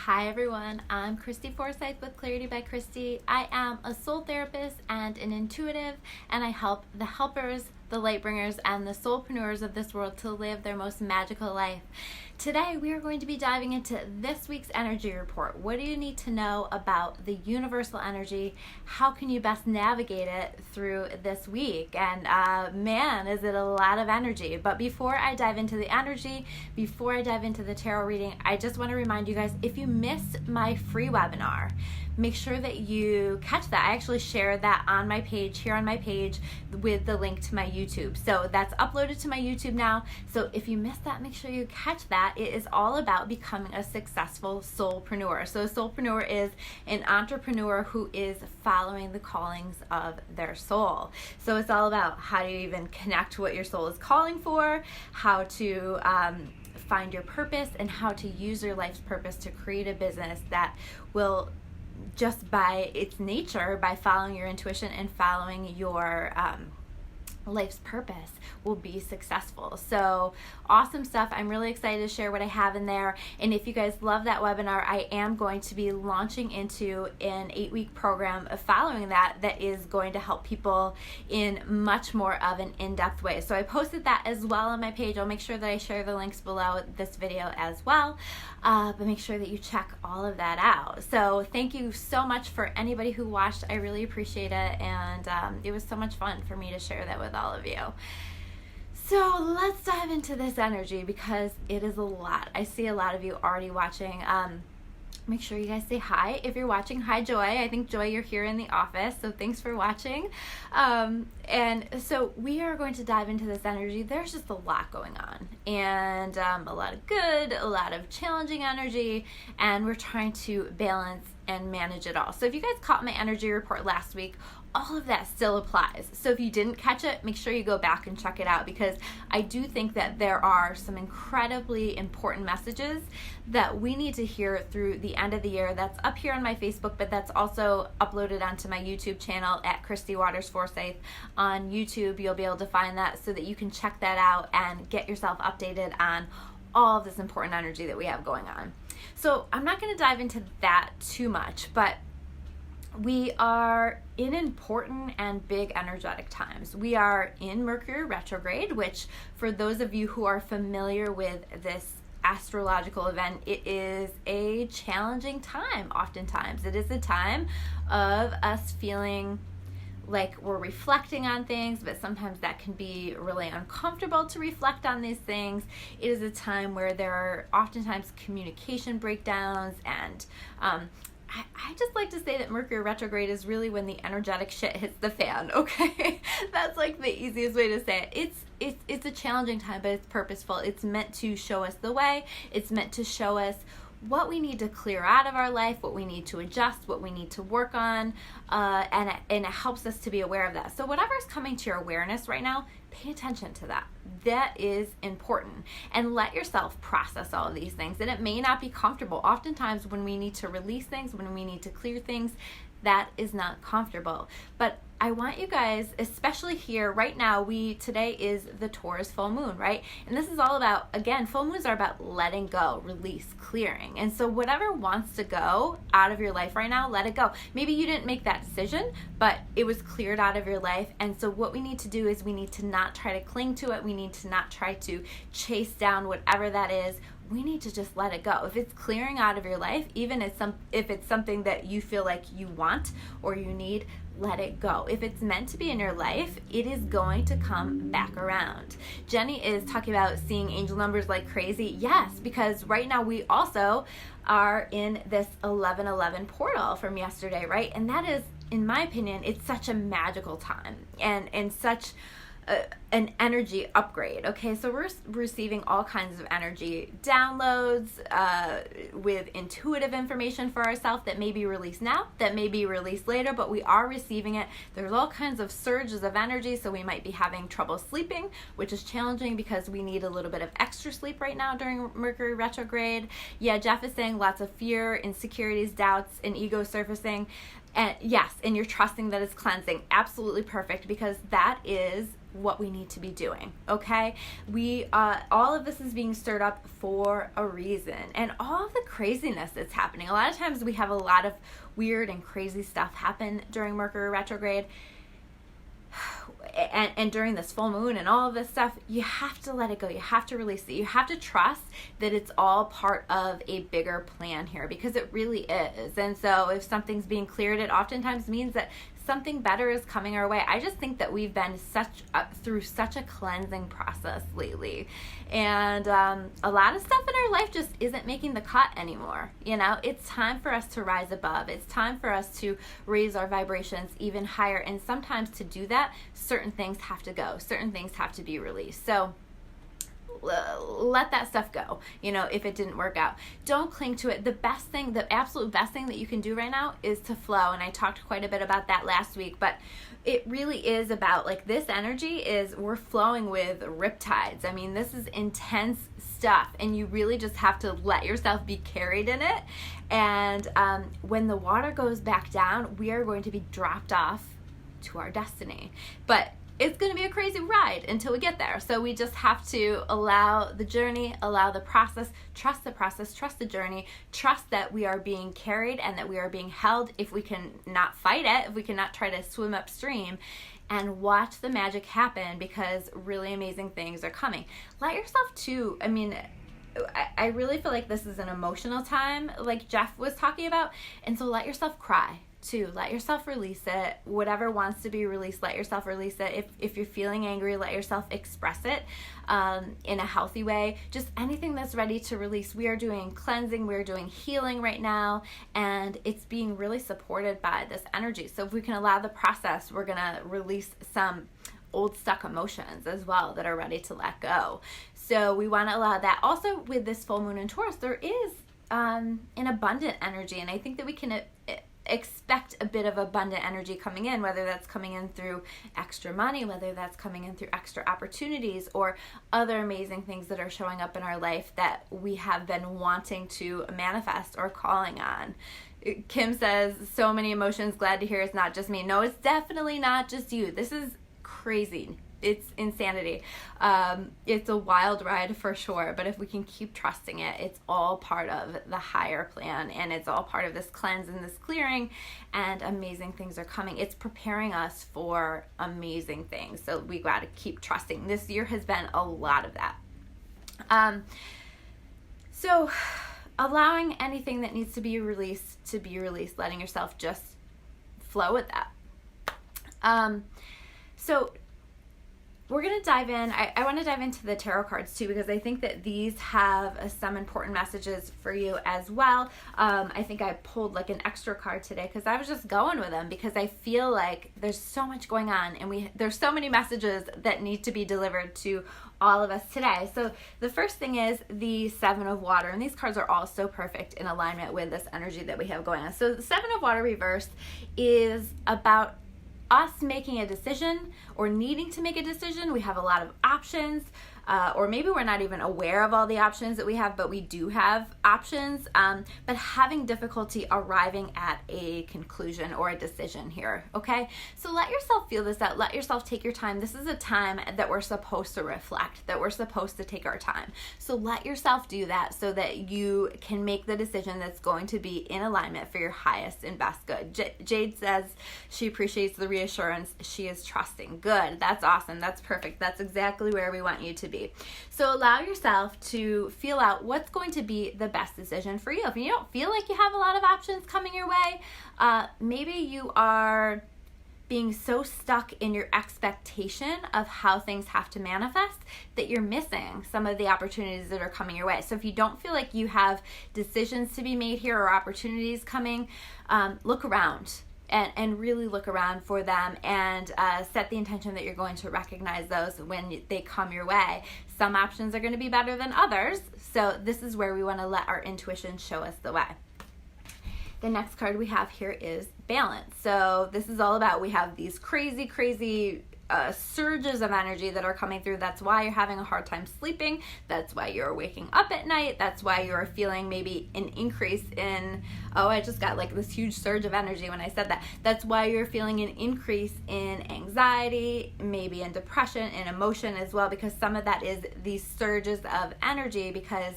Hi everyone, I'm Christy Forsyth with Clarity by Christy. I am a soul therapist and an intuitive, and I help the helpers, the light bringers, and the soulpreneurs of this world to live their most magical life. Today we are going to be diving into this week's energy report. What do you need to know about the universal energy? How can you best navigate it through this week? And man, is it a lot of energy. But before I dive into the energy, before I dive into the tarot reading, I just want to remind you guys, if you missed my free webinar, make sure that you catch that. I actually shared that on my page, here on my page, with the link to my YouTube. So that's uploaded to my YouTube now. So if you missed that, make sure you catch that. It is all about becoming a successful soulpreneur. So a soulpreneur is an entrepreneur who is following the callings of their soul. So it's all about how do you even connect what your soul is calling for, how to find your purpose, and how to use your life's purpose to create a business that will, just by its nature, by following your intuition and following your life's purpose, will be successful. So awesome stuff. I'm really excited to share what I have in there. And if you guys love that webinar, I am going to be launching into an 8-week program following that is going to help people in much more of an in-depth way. So I posted that as well on my page. I'll make sure that I share the links below this video as well. But make sure that you check all of that out. So thank you so much for anybody who watched. I really appreciate it. And it was so much fun for me to share that with all of you. So let's dive into this energy because it is a lot. I see a lot of you already watching. Make sure you guys say hi. If you're watching, hi Joy. I think Joy, you're here in the office, so thanks for watching. And so we are going to dive into this energy. There's just a lot going on, and a lot of good, a lot of challenging energy, and we're trying to balance and manage it all. So if you guys caught my energy report last week, all of that still applies. So if you didn't catch it, make sure you go back and check it out, because I do think that there are some incredibly important messages that we need to hear through the end of the year. That's up here on my Facebook, but that's also uploaded onto my YouTube channel at Christy Waters Forsyth. On YouTube, you'll be able to find that so that you can check that out and get yourself updated on all of this important energy that we have going on. So I'm not going to dive into that too much, but we are in important and big energetic times. We are in Mercury retrograde, which, for those of you who are familiar with this astrological event, it is a challenging time. Oftentimes it is a time of us feeling like we're reflecting on things, but sometimes that can be really uncomfortable to reflect on these things. It is a time where there are oftentimes communication breakdowns, and I just like to say that Mercury retrograde is really when the energetic shit hits the fan, okay? That's like the easiest way to say it. It's a challenging time, but it's purposeful. It's meant to show us the way. It's meant to show us what we need to clear out of our life, what we need to adjust, what we need to work on, and it helps us to be aware of that. So whatever's coming to your awareness right now, pay attention to that. That is important. And let yourself process all of these things. And it may not be comfortable. Oftentimes when we need to release things, when we need to clear things, that is not comfortable. But I want you guys, especially here right now, today is the Taurus full moon, right? And this is all about, again, full moons are about letting go, release, clearing. And so whatever wants to go out of your life right now, let it go. Maybe you didn't make that decision, but it was cleared out of your life. And so what we need to do is we need to not try to cling to it. We need to not try to chase down whatever that is. We need to just let it go. If it's clearing out of your life, even if it's something that you feel like you want or you need, let it go. If it's meant to be in your life, it is going to come back around. Jenny is talking about seeing angel numbers like crazy. Yes, because right now we also are in this 11/11 portal from yesterday, right? And that is, in my opinion, it's such a magical time and such an energy upgrade. Okay, so we're receiving all kinds of energy downloads with intuitive information for ourselves that may be released now, that may be released later, but we are receiving it. There's all kinds of surges of energy, so we might be having trouble sleeping, which is challenging because we need a little bit of extra sleep right now during Mercury retrograde. Yeah, Jeff is saying lots of fear, insecurities, doubts, and ego surfacing. And yes, and you're trusting that it's cleansing. Absolutely perfect, because that is what we need to be doing, okay? All of this is being stirred up for a reason, and all of the craziness that's happening. A lot of times we have a lot of weird and crazy stuff happen during Mercury retrograde, and during this full moon and all of this stuff. You have to let it go. You have to release it. You have to trust that it's all part of a bigger plan here, because it really is. And so if something's being cleared, it oftentimes means that something better is coming our way. I just think that we've been through such a cleansing process lately, and a lot of stuff in our life just isn't making the cut anymore. It's time for us to rise above. It's time for us to raise our vibrations even higher, and sometimes to do that, certain things have to go. Certain things have to be released. So let that stuff go, if it didn't work out. Don't cling to it. The absolute best thing that you can do right now is to flow. And I talked quite a bit about that last week, but it really is about, this energy we're flowing with riptides. I mean, this is intense stuff, and you really just have to let yourself be carried in it. And when the water goes back down, we are going to be dropped off to our destiny. But it's going to be a crazy ride until we get there. So we just have to allow the journey, allow the process, trust the journey, trust that we are being carried and that we are being held if we can not fight it, if we cannot try to swim upstream, and watch the magic happen, because really amazing things are coming. Let yourself too, I really feel like this is an emotional time, like Jeff was talking about, and so let yourself cry too. Let yourself release it. Whatever wants to be released, let yourself release it. If you're feeling angry, let yourself express it in a healthy way. Just anything that's ready to release. We are doing cleansing, we're doing healing right now, and it's being really supported by this energy. So if we can allow the process, we're going to release some old stuck emotions as well that are ready to let go. So we want to allow that. Also, with this full moon in Taurus, there is an abundant energy, and I think that we can expect a bit of abundant energy coming in, whether that's coming in through extra money, whether that's coming in through extra opportunities, or other amazing things that are showing up in our life that we have been wanting to manifest or calling on. Kim says, so many emotions, glad to hear it's not just me. No, it's definitely not just you. This is crazy. It's insanity. It's a wild ride for sure, but if we can keep trusting it, it's all part of the higher plan, and it's all part of this cleanse and this clearing, and amazing things are coming. It's preparing us for amazing things, so we got to keep trusting. This year has been a lot of that. So allowing anything that needs to be released, letting yourself just flow with that. So we're going to dive in. I want to dive into the tarot cards too, because I think that these have some important messages for you as well. I think I pulled like an extra card today because I was just going with them, because I feel like there's so much going on, and there's so many messages that need to be delivered to all of us today. So the first thing is the Seven of Water, and these cards are all so perfect in alignment with this energy that we have going on. So the Seven of Water reversed is about us making a decision or needing to make a decision. We have a lot of options, or maybe we're not even aware of all the options that we have, but we do have options, but having difficulty arriving at a conclusion or a decision here, okay? So let yourself feel this out. Let yourself take your time. This is a time that we're supposed to reflect, that we're supposed to take our time. So let yourself do that so that you can make the decision that's going to be in alignment for your highest and best good. Jade says she appreciates the reassurance. She is trusting. Good. That's awesome. That's perfect. That's exactly where we want you to be. So allow yourself to feel out what's going to be the best decision for you. If you don't feel like you have a lot of options coming your way, maybe you are being so stuck in your expectation of how things have to manifest that you're missing some of the opportunities that are coming your way. So if you don't feel like you have decisions to be made here or opportunities coming, look around. And really look around for them, and set the intention that you're going to recognize those when they come your way. Some options are going to be better than others, so this is where we want to let our intuition show us the way. The next card we have here is Balance. So this is all about, we have these crazy surges of energy that are coming through. That's why you're having a hard time sleeping. That's why you're waking up at night. That's why you're feeling maybe an increase in, I just got like this huge surge of energy when I said that. That's why you're feeling an increase in anxiety, maybe in depression, and emotion as well, because some of that is these surges of energy, because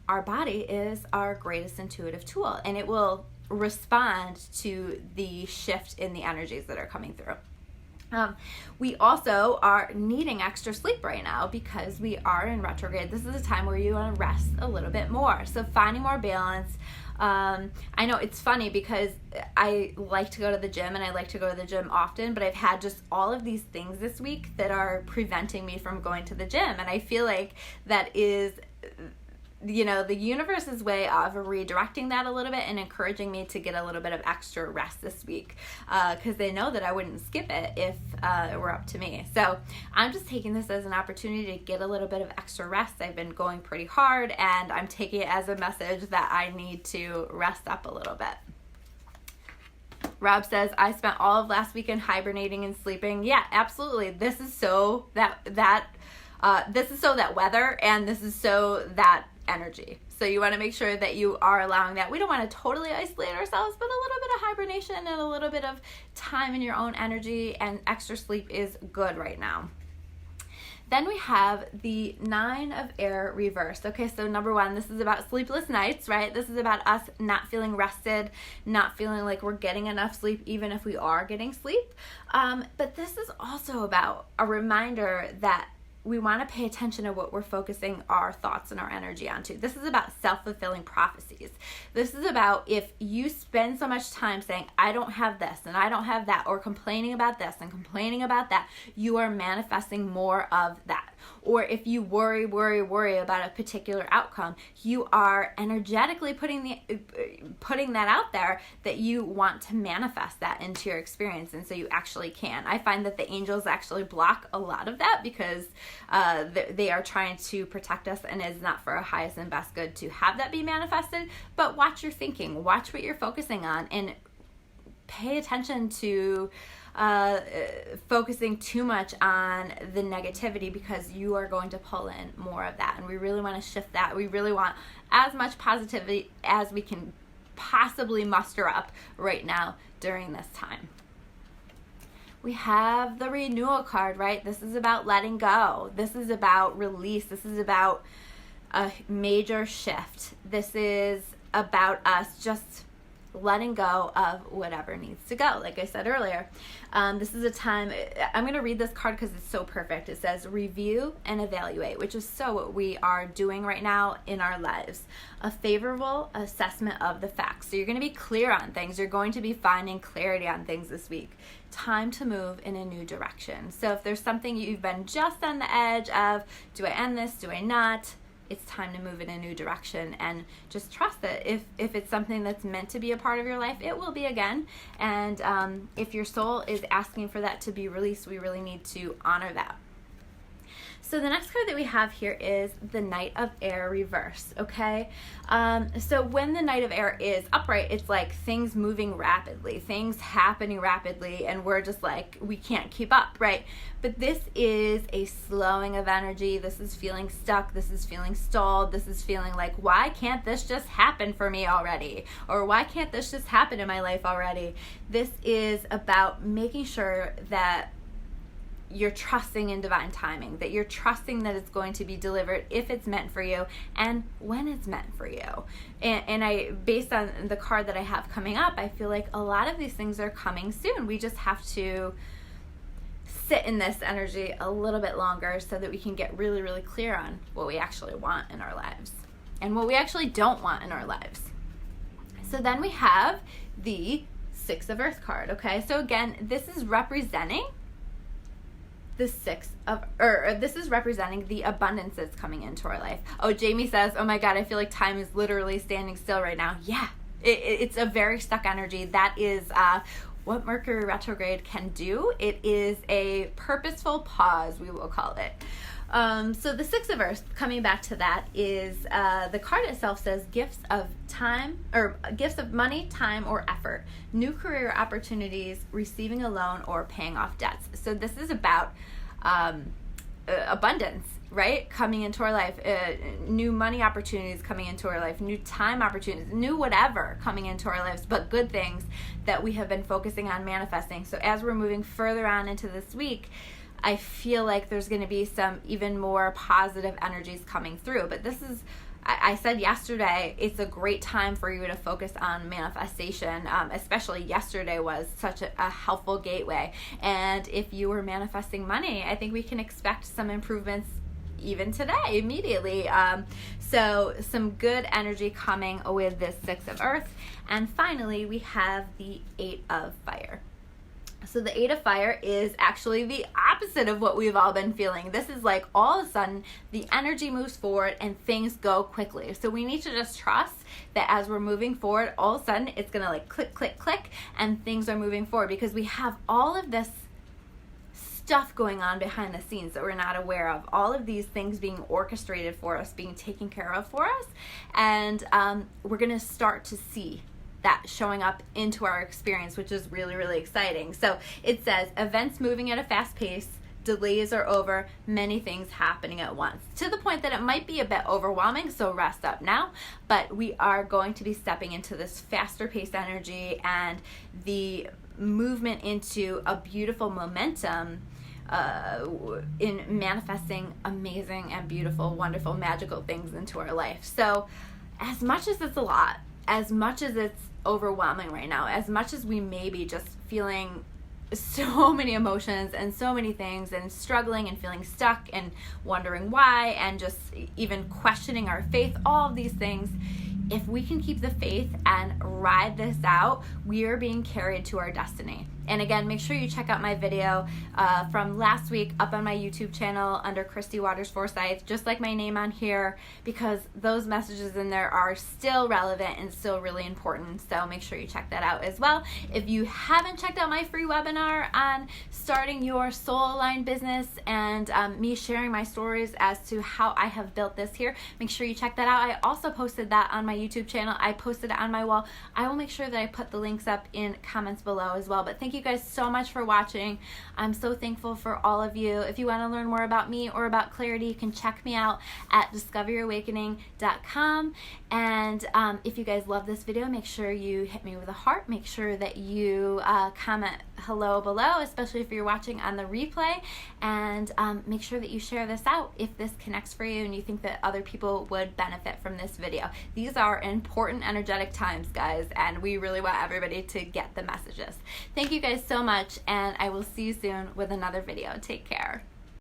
our body is our greatest intuitive tool, and it will respond to the shift in the energies that are coming through. We also are needing extra sleep right now because we are in retrograde. This is a time where you want to rest a little bit more. So finding more balance. I know it's funny because I like to go to the gym, and I like to go to the gym often, but I've had just all of these things this week that are preventing me from going to the gym. And I feel like that is, the universe's way of redirecting that a little bit and encouraging me to get a little bit of extra rest this week, because they know that I wouldn't skip it if it were up to me. So I'm just taking this as an opportunity to get a little bit of extra rest. I've been going pretty hard, and I'm taking it as a message that I need to rest up a little bit. Rob says, I spent all of last weekend hibernating and sleeping. Yeah, absolutely. This is so that weather, and this is so that energy. So you want to make sure that you are allowing that. We don't want to totally isolate ourselves, but a little bit of hibernation and a little bit of time in your own energy and extra sleep is good right now. Then we have the 9 of Air reversed. Okay, so number 1, this is about sleepless nights, right? This is about us not feeling rested, not feeling like we're getting enough sleep, even if we are getting sleep. But this is also about a reminder that we want to pay attention to what we're focusing our thoughts and our energy onto. This is about self-fulfilling prophecies. This is about if you spend so much time saying, I don't have this and I don't have that, or complaining about this and complaining about that, you are manifesting more of that. Or if you worry about a particular outcome, you are energetically putting that out there that you want to manifest that into your experience, and so you actually can. I find that the angels actually block a lot of that because they are trying to protect us, and it's not for our highest and best good to have that be manifested. But watch your thinking, watch what you're focusing on, and pay attention to focusing too much on the negativity, because you are going to pull in more of that, and we really want to shift that. We really want as much positivity as we can possibly muster up right now during this time. We have the renewal card, right? This is about letting go. This is about release. This is about a major shift. This is about us just letting go of whatever needs to go. Like I said earlier, this is a time, I'm going to read this card because it's so perfect. It says review and evaluate, which is so what we are doing right now in our lives. A favorable assessment of the facts. So you're going to be clear on things. You're going to be finding clarity on things this week. Time to move in a new direction. So if there's something you've been just on the edge of, do I end this? Do I not? It's time to move in a new direction, and just trust that if it's something that's meant to be a part of your life, it will be again. And if your soul is asking for that to be released, we really need to honor that. So the next card that we have here is the Knight of Air reverse, okay? So when the Knight of Air is upright, it's like things moving rapidly, things happening rapidly, and we're just like, we can't keep up, right? But this is a slowing of energy. This is feeling stuck. This is feeling stalled. This is feeling like, why can't this just happen for me already? Or why can't this just happen in my life already? This is about making sure that you're trusting in divine timing, that you're trusting that it's going to be delivered if it's meant for you and when it's meant for you. And I, based on the card that I have coming up, I feel like a lot of these things are coming soon. We just have to sit in this energy a little bit longer so that we can get really, really clear on what we actually want in our lives and what we actually don't want in our lives. So then we have the Six of Earth card, okay? So again, this is representing the this is representing the abundance that's coming into our life. Oh, Jamie says, oh my God, I feel like time is literally standing still right now. Yeah, it's a very stuck energy. That is what Mercury retrograde can do. It is a purposeful pause, we will call it. So the Six of Earth, coming back to that, is the card itself says gifts of time, or gifts of money, time, or effort, new career opportunities, receiving a loan, or paying off debts. So this is about abundance, right? Coming into our life, new money opportunities coming into our life, new time opportunities, new whatever coming into our lives, but good things that we have been focusing on manifesting. So as we're moving further on into this week, I feel like there's going to be some even more positive energies coming through. But this is, I said yesterday, it's a great time for you to focus on manifestation. Especially yesterday was such a helpful gateway. And if you were manifesting money, I think we can expect some improvements even today, immediately. So some good energy coming with this Six of Earth. And finally, we have the Eight of Fire. So the Eight of Fire is actually the opposite of what we've all been feeling. This is like all of a sudden the energy moves forward and things go quickly. So we need to just trust that as we're moving forward, all of a sudden it's going to like click, click, click, and things are moving forward because we have all of this stuff going on behind the scenes that we're not aware of. All of these things being orchestrated for us, being taken care of for us. And we're going to start to see that showing up into our experience, which is really, really exciting. So it says, events moving at a fast pace, delays are over, many things happening at once, to the point that it might be a bit overwhelming, so rest up now. But we are going to be stepping into this faster paced energy and the movement into a beautiful momentum in manifesting amazing and beautiful, wonderful, magical things into our life. So as much as it's a lot, as much as it's overwhelming right now, as much as we may be just feeling so many emotions and so many things and struggling and feeling stuck and wondering why and just even questioning our faith, all of these things, if we can keep the faith and ride this out, we are being carried to our destiny. And again, make sure you check out my video from last week up on my YouTube channel under Christy Waters Forsyth, just like my name on here, because those messages in there are still relevant and still really important. So make sure you check that out as well. If you haven't checked out my free webinar on starting your soul-aligned business and me sharing my stories as to how I have built this here, make sure you check that out. I also posted that on my YouTube channel. I posted it on my wall. I will make sure that I put the links up in comments below as well. But thank you guys so much for watching. I'm so thankful for all of you. If you want to learn more about me or about clarity, you can check me out at discoveryourawakening.com. And if you guys love this video, make sure you hit me with a heart. Make sure that you comment hello below, especially if you're watching on the replay. And make sure that you share this out if this connects for you and you think that other people would benefit from this video. These are important energetic times, guys, and we really want everybody to get the messages. Thank you guys so much, and I will see you soon with another video. Take care.